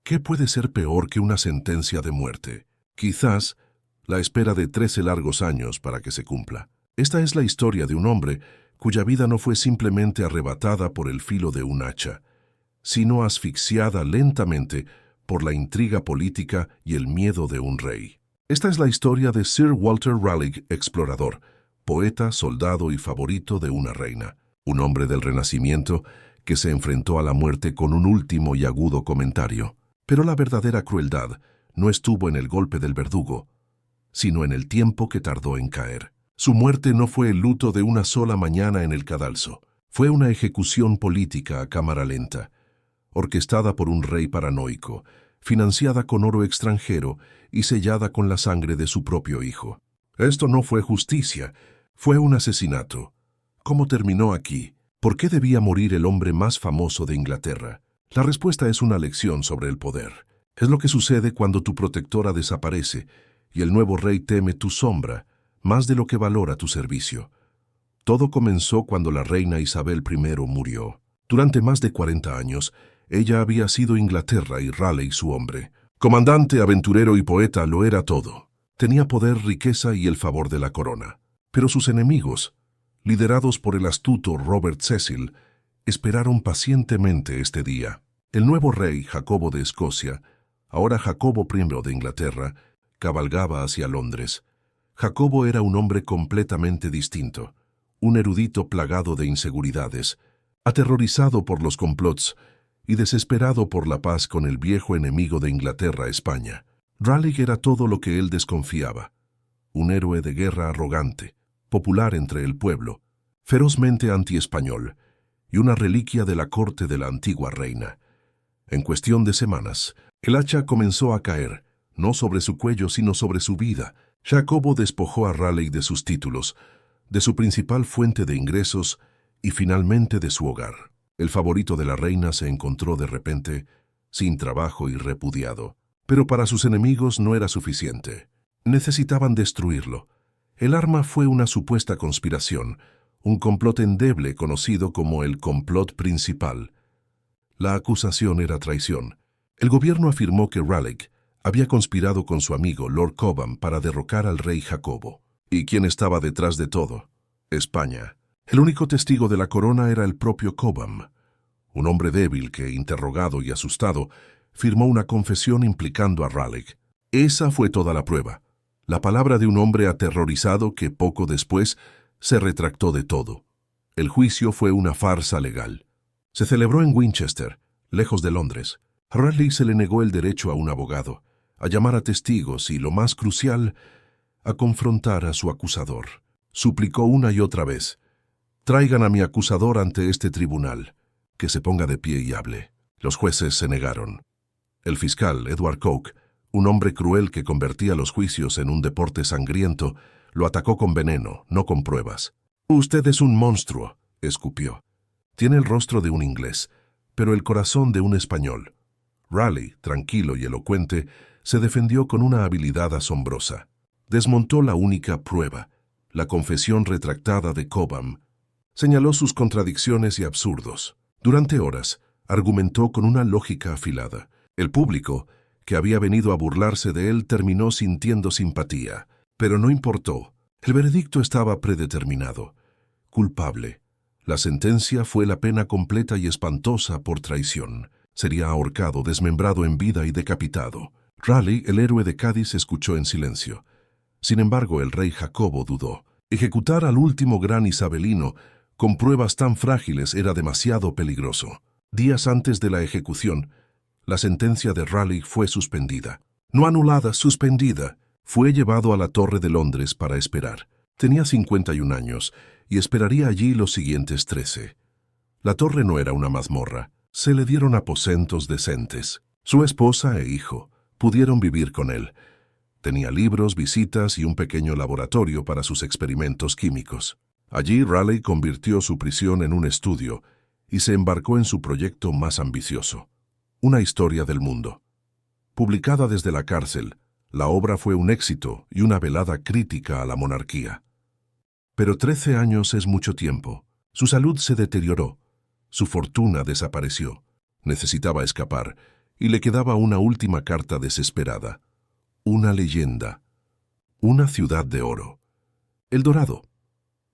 ¿Qué puede ser peor que una sentencia de muerte? Quizás la espera de 13 largos años para que se cumpla. Esta es la historia de un hombre cuya vida no fue simplemente arrebatada por el filo de un hacha, sino asfixiada lentamente por la intriga política y el miedo de un rey. Esta es la historia de Sir Walter Raleigh, explorador, poeta, soldado y favorito de una reina, un hombre del Renacimiento que se enfrentó a la muerte con un último y agudo comentario. Pero la verdadera crueldad no estuvo en el golpe del verdugo, sino en el tiempo que tardó en caer. Su muerte no fue el luto de una sola mañana en el cadalso. Fue una ejecución política a cámara lenta, orquestada por un rey paranoico, financiada con oro extranjero y sellada con la sangre de su propio hijo. Esto no fue justicia, fue un asesinato. ¿Cómo terminó aquí? ¿Por qué debía morir el hombre más famoso de Inglaterra? La respuesta es una lección sobre el poder. Es lo que sucede cuando tu protectora desaparece y el nuevo rey teme tu sombra más de lo que valora tu servicio. Todo comenzó cuando la reina Isabel I murió. Durante más de 40 años, ella había sido Inglaterra y Raleigh su hombre. Comandante, aventurero y poeta lo era todo. Tenía poder, riqueza y el favor de la corona. Pero sus enemigos, liderados por el astuto Robert Cecil, esperaron pacientemente este día. El nuevo rey, Jacobo de Escocia, ahora Jacobo I de Inglaterra, cabalgaba hacia Londres. Jacobo era un hombre completamente distinto, un erudito plagado de inseguridades, aterrorizado por los complots y desesperado por la paz con el viejo enemigo de Inglaterra, España. Raleigh era todo lo que él desconfiaba, un héroe de guerra arrogante, popular entre el pueblo, ferozmente anti-español, y una reliquia de la corte de la antigua reina. En cuestión de semanas, el hacha comenzó a caer, no sobre su cuello sino sobre su vida. Jacobo despojó a Raleigh de sus títulos, de su principal fuente de ingresos y finalmente de su hogar. El favorito de la reina se encontró de repente sin trabajo y repudiado. Pero para sus enemigos no era suficiente. Necesitaban destruirlo. El arma fue una supuesta conspiración, un complot endeble conocido como el complot principal. La acusación era traición. El gobierno afirmó que Raleigh había conspirado con su amigo Lord Cobham para derrocar al rey Jacobo. ¿Y quién estaba detrás de todo? España. El único testigo de la corona era el propio Cobham, un hombre débil que, interrogado y asustado, firmó una confesión implicando a Raleigh. Esa fue toda la prueba, la palabra de un hombre aterrorizado que poco después se retractó de todo. El juicio fue una farsa legal. Se celebró en Winchester, lejos de Londres. A Raleigh se le negó el derecho a un abogado, a llamar a testigos y, lo más crucial, a confrontar a su acusador. Suplicó una y otra vez: «Traigan a mi acusador ante este tribunal, que se ponga de pie y hable». Los jueces se negaron. El fiscal, Edward Coke, un hombre cruel que convertía los juicios en un deporte sangriento, lo atacó con veneno, no con pruebas. «Usted es un monstruo», escupió. «Tiene el rostro de un inglés, pero el corazón de un español». Raleigh, tranquilo y elocuente, se defendió con una habilidad asombrosa. Desmontó la única prueba, la confesión retractada de Cobham. Señaló sus contradicciones y absurdos. Durante horas, argumentó con una lógica afilada. El público, que había venido a burlarse de él, terminó sintiendo simpatía. Pero no importó. El veredicto estaba predeterminado. Culpable. La sentencia fue la pena completa y espantosa por traición. Sería ahorcado, desmembrado en vida y decapitado. Raleigh, el héroe de Cádiz, escuchó en silencio. Sin embargo, el rey Jacobo dudó. Ejecutar al último gran isabelino con pruebas tan frágiles era demasiado peligroso. Días antes de la ejecución, la sentencia de Raleigh fue suspendida. No anulada, suspendida. Fue llevado a la Torre de Londres para esperar. Tenía 51 años y esperaría allí los siguientes 13. La torre no era una mazmorra. Se le dieron aposentos decentes. Su esposa e hijo pudieron vivir con él. Tenía libros, visitas y un pequeño laboratorio para sus experimentos químicos. Allí Raleigh convirtió su prisión en un estudio y se embarcó en su proyecto más ambicioso: una historia del mundo. Publicada desde la cárcel, la obra fue un éxito y una velada crítica a la monarquía. Pero 13 años es mucho tiempo. Su salud se deterioró. Su fortuna desapareció. Necesitaba escapar, y le quedaba una última carta desesperada. Una leyenda. Una ciudad de oro. El Dorado.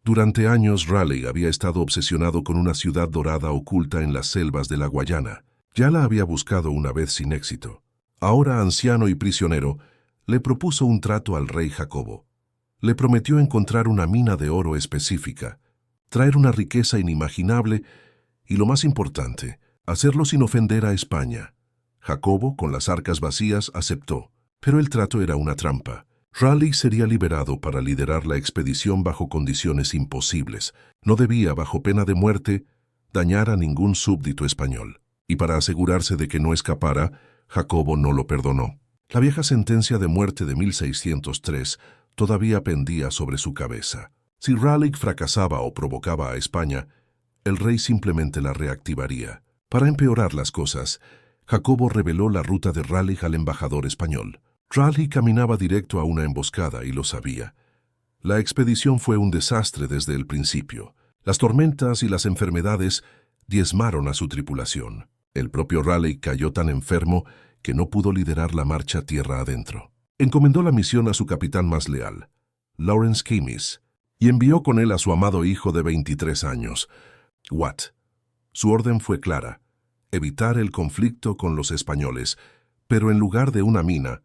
Durante años Raleigh había estado obsesionado con una ciudad dorada oculta en las selvas de la Guayana. Ya la había buscado una vez sin éxito. Ahora, anciano y prisionero, le propuso un trato al rey Jacobo. Le prometió encontrar una mina de oro específica, traer una riqueza inimaginable y, lo más importante, hacerlo sin ofender a España. Jacobo, con las arcas vacías, aceptó, pero el trato era una trampa. Raleigh sería liberado para liderar la expedición bajo condiciones imposibles. No debía, bajo pena de muerte, dañar a ningún súbdito español. Y para asegurarse de que no escapara, Jacobo no lo perdonó. La vieja sentencia de muerte de 1603 todavía pendía sobre su cabeza. Si Raleigh fracasaba o provocaba a España, el rey simplemente la reactivaría. Para empeorar las cosas, Jacobo reveló la ruta de Raleigh al embajador español. Raleigh caminaba directo a una emboscada y lo sabía. La expedición fue un desastre desde el principio. Las tormentas y las enfermedades diezmaron a su tripulación. El propio Raleigh cayó tan enfermo que no pudo liderar la marcha tierra adentro. Encomendó la misión a su capitán más leal, Lawrence Keymis, y envió con él a su amado hijo de 23 años, Watt. Su orden fue clara: evitar el conflicto con los españoles, pero en lugar de una mina,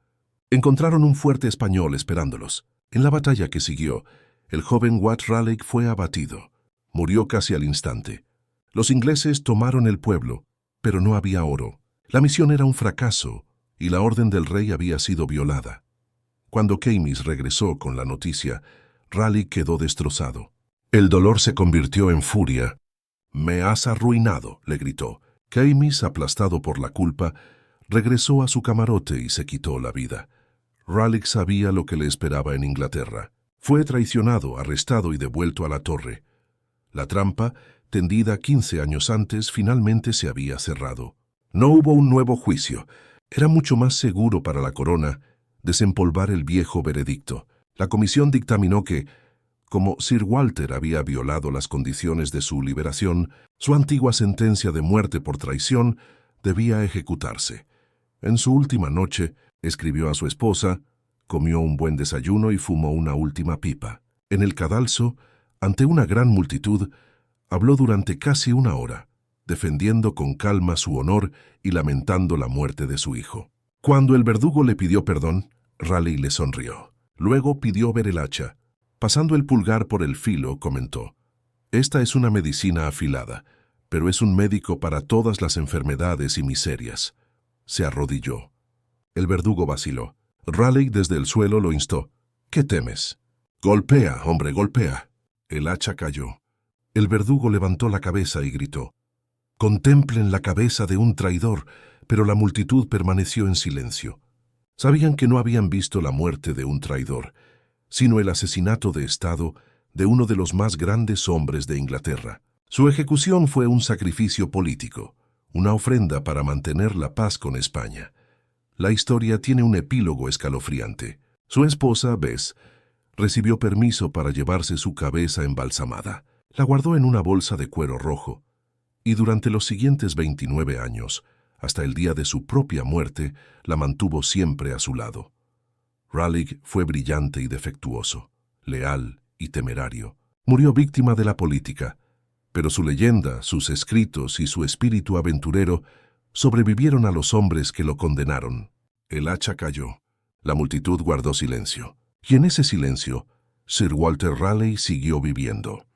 encontraron un fuerte español esperándolos. En la batalla que siguió, el joven Watt Raleigh fue abatido. Murió casi al instante. Los ingleses tomaron el pueblo, pero no había oro. La misión era un fracaso y la orden del rey había sido violada. Cuando Keymis regresó con la noticia, Raleigh quedó destrozado. El dolor se convirtió en furia. «Me has arruinado», le gritó. Keymis, aplastado por la culpa, regresó a su camarote y se quitó la vida. Raleigh sabía lo que le esperaba en Inglaterra. Fue traicionado, arrestado y devuelto a la torre. La trampa, tendida 15 años antes, finalmente se había cerrado. No hubo un nuevo juicio. Era mucho más seguro para la corona desempolvar el viejo veredicto. La comisión dictaminó que, como Sir Walter había violado las condiciones de su liberación, su antigua sentencia de muerte por traición debía ejecutarse. En su última noche, escribió a su esposa, comió un buen desayuno y fumó una última pipa. En el cadalso, ante una gran multitud, habló durante casi una hora, defendiendo con calma su honor y lamentando la muerte de su hijo. Cuando el verdugo le pidió perdón, Raleigh le sonrió. Luego pidió ver el hacha. Pasando el pulgar por el filo, comentó: «Esta es una medicina afilada, pero es un médico para todas las enfermedades y miserias». Se arrodilló. El verdugo vaciló. Raleigh desde el suelo lo instó: «¿Qué temes? Golpea, hombre, golpea». El hacha cayó. El verdugo levantó la cabeza y gritó: «Contemplen la cabeza de un traidor», pero la multitud permaneció en silencio. Sabían que no habían visto la muerte de un traidor, sino el asesinato de Estado de uno de los más grandes hombres de Inglaterra. Su ejecución fue un sacrificio político, una ofrenda para mantener la paz con España. La historia tiene un epílogo escalofriante. Su esposa, Bess, recibió permiso para llevarse su cabeza embalsamada. La guardó en una bolsa de cuero rojo, y durante los siguientes 29 años, hasta el día de su propia muerte, la mantuvo siempre a su lado. Raleigh fue brillante y defectuoso, leal y temerario. Murió víctima de la política, pero su leyenda, sus escritos y su espíritu aventurero sobrevivieron a los hombres que lo condenaron. El hacha cayó. La multitud guardó silencio. Y en ese silencio, Sir Walter Raleigh siguió viviendo.